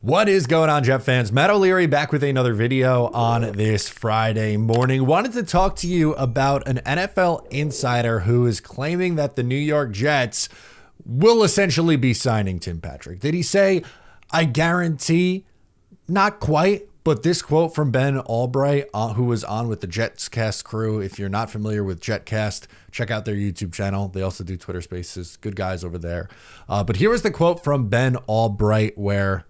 What is going on, Jet fans? Matt O'Leary back with another video on this Friday morning. Wanted to talk to you about an NFL insider who is claiming that the New York Jets will essentially be signing Tim Patrick. Did he say, I guarantee? Not quite, but this quote from Ben Albright, who was on with the JetsCast crew. If you're not familiar with JetCast, check out their YouTube channel. They also do Twitter Spaces. Good guys over there. But here was the quote from Ben Albright where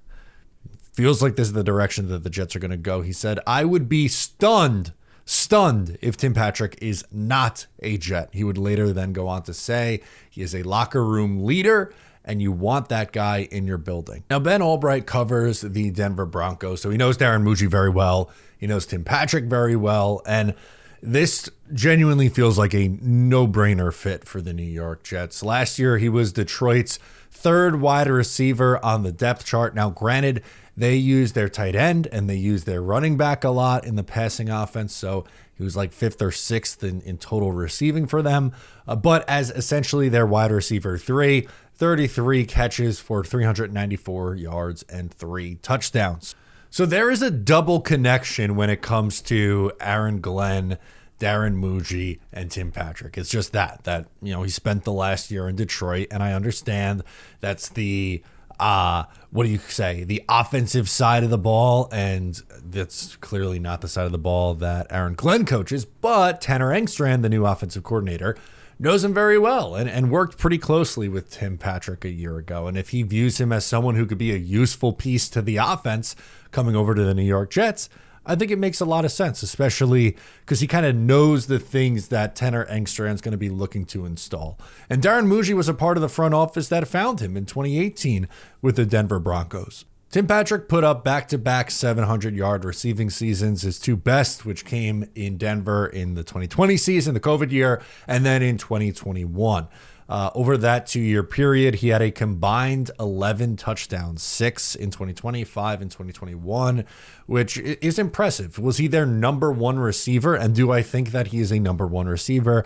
feels like this is the direction that the Jets are going to go. He said, I would be stunned if Tim Patrick is not a Jet. He would later then go on to say he is a locker room leader and you want that guy in your building. Now, Ben Albright covers the Denver Broncos, so he knows Darren Muji very well. He knows Tim Patrick very well. And this genuinely feels like a no-brainer fit for the New York Jets. Last year, he was Detroit's third wide receiver on the depth chart. Now, granted, they use their tight end and they use their running back a lot in the passing offense. So he was like fifth or sixth in total receiving for them. But as essentially their wide receiver 33 catches for 394 yards and 3 touchdowns. So there is a double connection when it comes to Aaron Glenn, Darren Muji, and Tim Patrick. It's just that he spent the last year in Detroit, and I understand that's the the offensive side of the ball, and that's clearly not the side of the ball that Aaron Glenn coaches, but Tanner Engstrand, the new offensive coordinator, knows him very well and worked pretty closely with Tim Patrick a year ago. And if he views him as someone who could be a useful piece to the offense coming over to the New York Jets, I think it makes a lot of sense, especially because he kind of knows the things that Tanner Engstrand's going to be looking to install. And Darren Muji was a part of the front office that found him in 2018 with the Denver Broncos. Tim Patrick put up back-to-back 700-yard receiving seasons, his two best, which came in Denver in the 2020 season, the COVID year, and then in 2021. Over that 2-year period, he had a combined 11 touchdowns, 6 in 2020, 5 in 2021, which is impressive. Was he their number one receiver? And do I think that he is a number one receiver?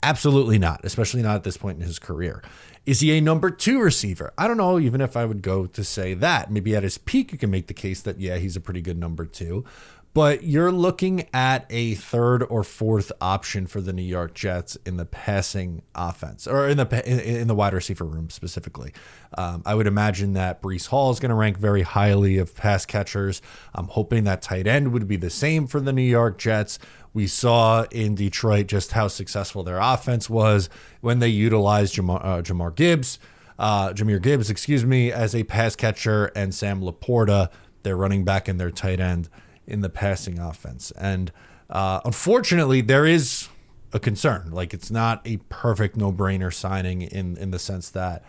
Absolutely not, especially not at this point in his career. Is he a number two receiver? I don't know, even if I would go to say that. Maybe at his peak, you can make the case that, yeah, he's a pretty good number two. But you're looking at a third or fourth option for the New York Jets in the passing offense, or in the wide receiver room specifically. I would imagine that Breece Hall is going to rank very highly of pass catchers. I'm hoping that tight end would be the same for the New York Jets. We saw in Detroit just how successful their offense was when they utilized Jahmyr Gibbs, as a pass catcher, and Sam Laporta, their running back and their tight end, in the passing offense. And unfortunately, there is a concern. Like, it's not a perfect no-brainer signing in the sense that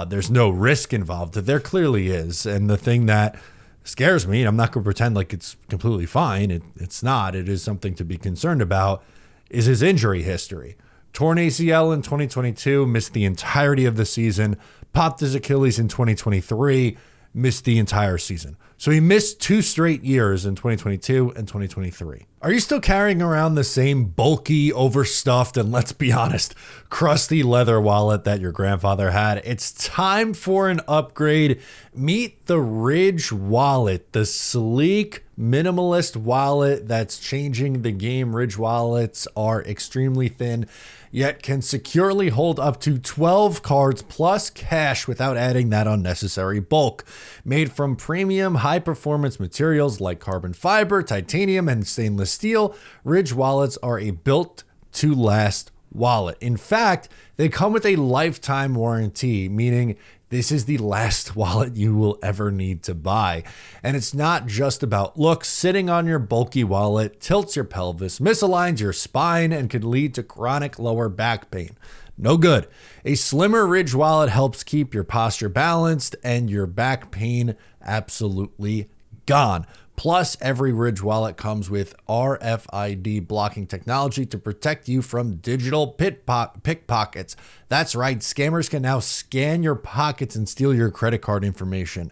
there's no risk involved. There clearly is. And the thing that scares me, and I'm not going to pretend like it's completely fine, it's not, it is something to be concerned about, is his injury history. Torn ACL in 2022, missed the entirety of the season, popped his Achilles in 2023, missed the entire season. So he missed 2 straight years in 2022 and 2023. Are you still carrying around the same bulky, overstuffed, and let's be honest, crusty leather wallet that your grandfather had? It's time for an upgrade. Meet the Ridge wallet, the sleek, minimalist wallet that's changing the game. Ridge wallets are extremely thin, yet can securely hold up to 12 cards plus cash without adding that unnecessary bulk. Made from premium high-performance materials like carbon fiber, titanium, and stainless steel, Ridge wallets are a built-to-last wallet. In fact, they come with a lifetime warranty, meaning this is the last wallet you will ever need to buy. And it's not just about looks. Sitting on your bulky wallet tilts your pelvis, misaligns your spine, and could lead to chronic lower back pain. No good. A slimmer Ridge wallet helps keep your posture balanced and your back pain absolutely gone. Plus, every Ridge wallet comes with RFID blocking technology to protect you from digital pickpockets. That's right, scammers can now scan your pockets and steal your credit card information.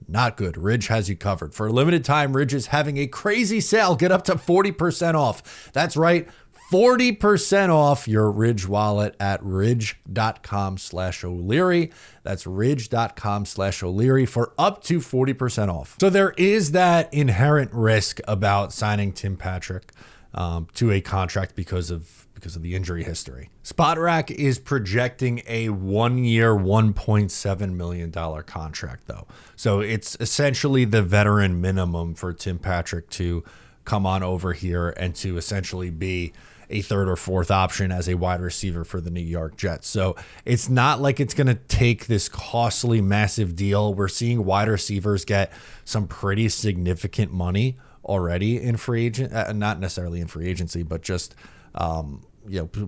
Not good. Ridge has you covered. For a limited time, Ridge is having a crazy sale. Get up to 40% off. That's right, 40% off your Ridge wallet at ridge.com/O'Leary. That's ridge.com/O'Leary for up to 40% off. So there is that inherent risk about signing Tim Patrick to a contract because of the injury history. SpotRack is projecting a 1-year, $1.7 million contract, though. So it's essentially the veteran minimum for Tim Patrick to come on over here and to essentially be a third or fourth option as a wide receiver for the New York Jets. So it's not like it's going to take this costly, massive deal. We're seeing wide receivers get some pretty significant money already in free agent, not necessarily in free agency, but just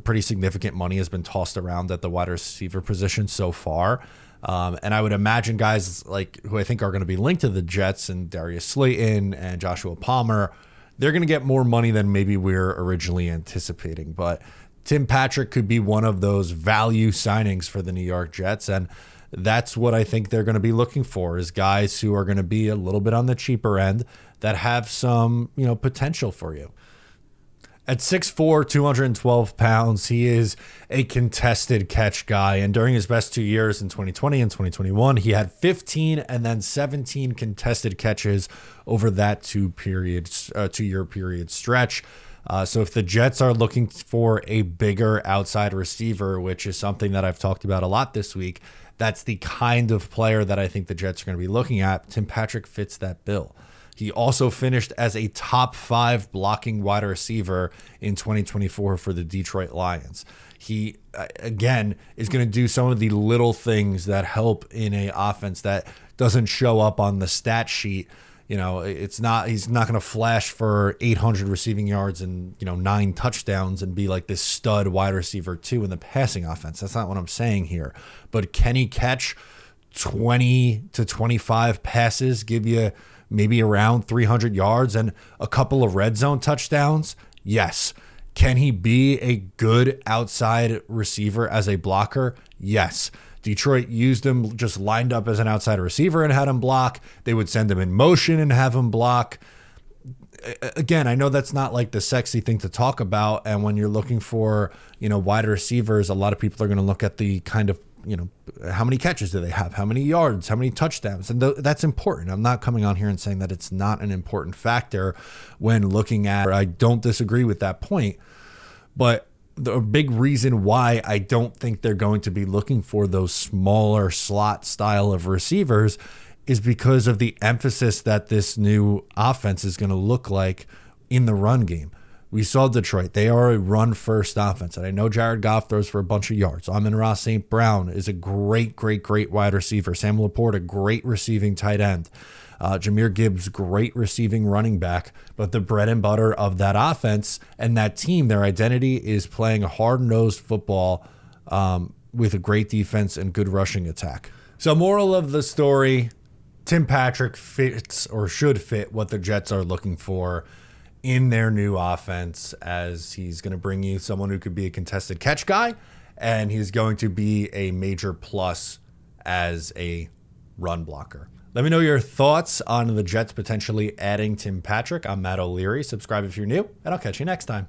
pretty significant money has been tossed around at the wide receiver position so far. And I would imagine guys like who I think are going to be linked to the Jets and Darius Slayton and Joshua Palmer, they're going to get more money than maybe we're originally anticipating. But Tim Patrick could be one of those value signings for the New York Jets. And that's what I think they're going to be looking for, is guys who are going to be a little bit on the cheaper end that have some, potential for you. At 6'4", 212 pounds, he is a contested catch guy. And during his best 2 years in 2020 and 2021, he had 15 and then 17 contested catches over that 2-year period stretch. So if the Jets are looking for a bigger outside receiver, which is something that I've talked about a lot this week, that's the kind of player that I think the Jets are going to be looking at. Tim Patrick fits that bill. He also finished as a top 5 blocking wide receiver in 2024 for the Detroit Lions. He, again, is going to do some of the little things that help in a offense that doesn't show up on the stat sheet. He's not going to flash for 800 receiving yards and, 9 touchdowns and be like this stud wide receiver too in the passing offense. That's not what I'm saying here. But can he catch 20 to 25 passes, give you maybe around 300 yards and a couple of red zone touchdowns? Yes. Can he be a good outside receiver as a blocker? Yes. Detroit used him just lined up as an outside receiver and had him block. They would send him in motion and have him block. Again, I know that's not like the sexy thing to talk about. And when you're looking for, wide receivers, a lot of people are going to look at the kind of, how many catches do they have? How many yards? How many touchdowns? And that's important. I'm not coming on here and saying that it's not an important factor when looking at, I don't disagree with that point, but the big reason why I don't think they're going to be looking for those smaller slot style of receivers is because of the emphasis that this new offense is going to look like in the run game. We saw Detroit. They are a run-first offense. And I know Jared Goff throws for a bunch of yards. Amon-Ra St. Brown is a great wide receiver. Sam Laporte, a great receiving tight end. Jahmyr Gibbs, great receiving running back. But the bread and butter of that offense and that team, their identity is playing hard-nosed football with a great defense and good rushing attack. So moral of the story, Tim Patrick fits or should fit what the Jets are looking for in their new offense, as he's going to bring you someone who could be a contested catch guy, and he's going to be a major plus as a run blocker. Let me know your thoughts on the Jets potentially adding Tim Patrick. I'm Matt O'Leary. Subscribe if you're new, and I'll catch you next time.